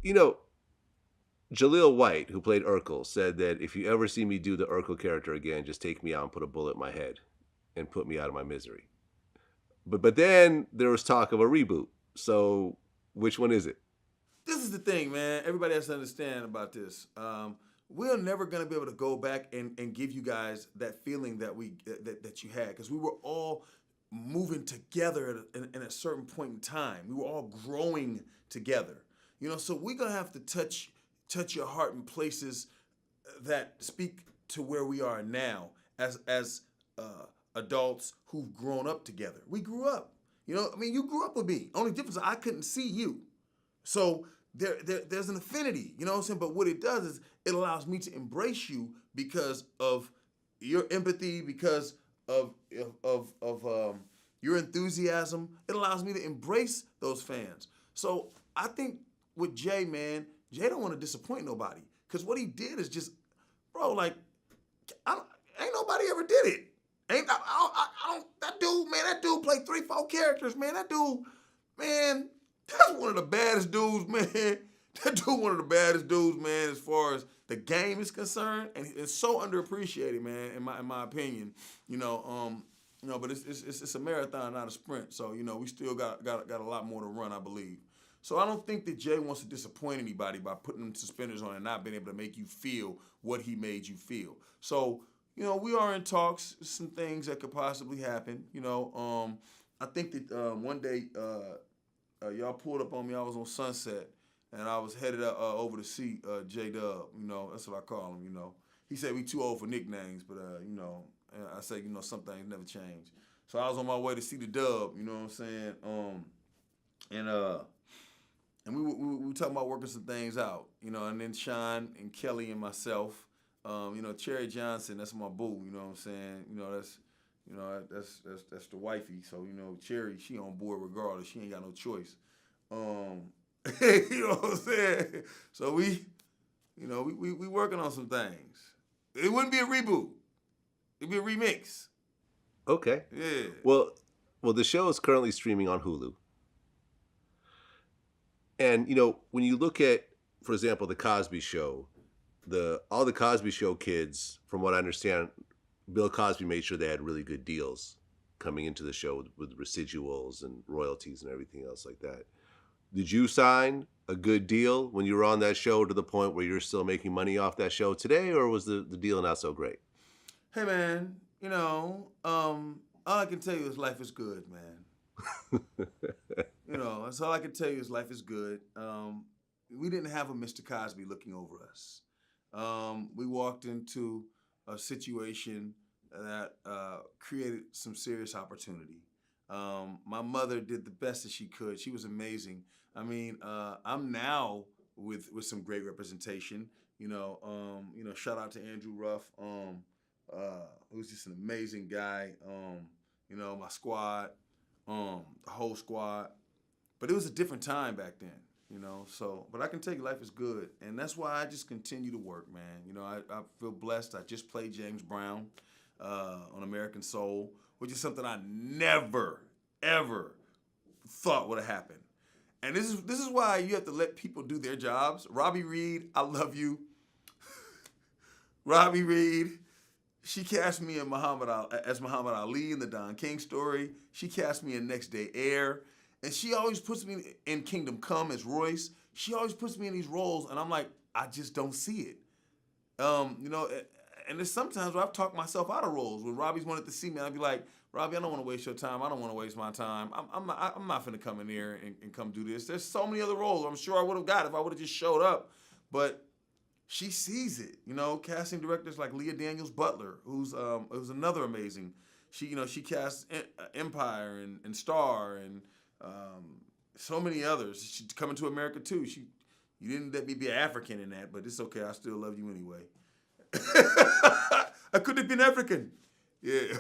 you know, Jaleel White, who played Urkel, said that if you ever see me do the Urkel character again, just take me out and put a bullet in my head and put me out of my misery. But then there was talk of a reboot. So which one is it? This is the thing, man. Everybody has to understand about this. We're never gonna be able to go back and give you guys that feeling that you had, because we were all moving together in a certain point in time. We were all growing together. So we're gonna have to touch your heart in places that speak to where we are now as adults who've grown up together. We grew up. You grew up with me. Only difference, I couldn't see you. So there's an affinity, you know what I'm saying? But what it does is it allows me to embrace you because of your empathy, because of your enthusiasm. It allows me to embrace those fans. So I think with Jay, man, Jay don't want to disappoint nobody, because what he did is just, bro, like, ain't nobody ever did it. I don't, that dude, man, that dude played 3-4 characters, man. That dude, man, that's one of the baddest dudes, man. That dude, one of the baddest dudes, man, as far as the game is concerned, and it's so underappreciated, man, in my opinion. But it's a marathon, not a sprint. So we still got a lot more to run, I believe. So I don't think that Jay wants to disappoint anybody by putting them suspenders on and not being able to make you feel what he made you feel. So we are in talks. Some things that could possibly happen. I think that one day. Y'all pulled up on me. I was on Sunset, and I was headed over to see J-Dub. That's what I call him. He said we too old for nicknames, but and I say some things never change. So I was on my way to see the Dub. You know what I'm saying? And we were talking about working some things out. And then Sean and Kelly and myself. Cherry Johnson, that's my boo. You know what I'm saying? That's the wifey. So Cherry, she on board regardless. She ain't got no choice. You know what I'm saying? So we working on some things. It wouldn't be a reboot. It'd be a remix. Okay. Yeah. Well, the show is currently streaming on Hulu. And when you look at, for example, the Cosby Show, all the Cosby Show kids, from what I understand, Bill Cosby made sure they had really good deals coming into the show with residuals and royalties and everything else like that. Did you sign a good deal when you were on that show to the point where you're still making money off that show today, or was the deal not so great? Hey, man, all I can tell you is life is good, man. That's all I can tell you is life is good. We didn't have a Mr. Cosby looking over us. We walked into a situation that created some serious opportunity. My mother did the best that she could. She was amazing. I mean, I'm now with some great representation. Shout out to Andrew Ruff, who's just an amazing guy. My squad, the whole squad. But it was a different time back then. But I can tell you life is good. And that's why I just continue to work, man. I feel blessed. I just played James Brown on American Soul, which is something I never, ever thought would have happened. And this is why you have to let people do their jobs. Robbie Reed, I love you. Robbie Reed, she cast me in as Muhammad Ali in the Don King story. She cast me in Next Day Air. And she always puts me in Kingdom Come as Royce. She always puts me in these roles, and I'm like, I just don't see it. And there's sometimes where I've talked myself out of roles. When Robbie's wanted to see me, I'd be like, Robbie, I don't want to waste your time. I don't want to waste my time. I'm not finna come in here and come do this. There's so many other roles I'm sure I would have got if I would have just showed up. But she sees it. Casting directors like Leah Daniels Butler, who's another amazing. She cast Empire and Star and so many others. She's coming to America too. You didn't let me be African in that, but it's okay. I still love you anyway. I could have been African. Yeah.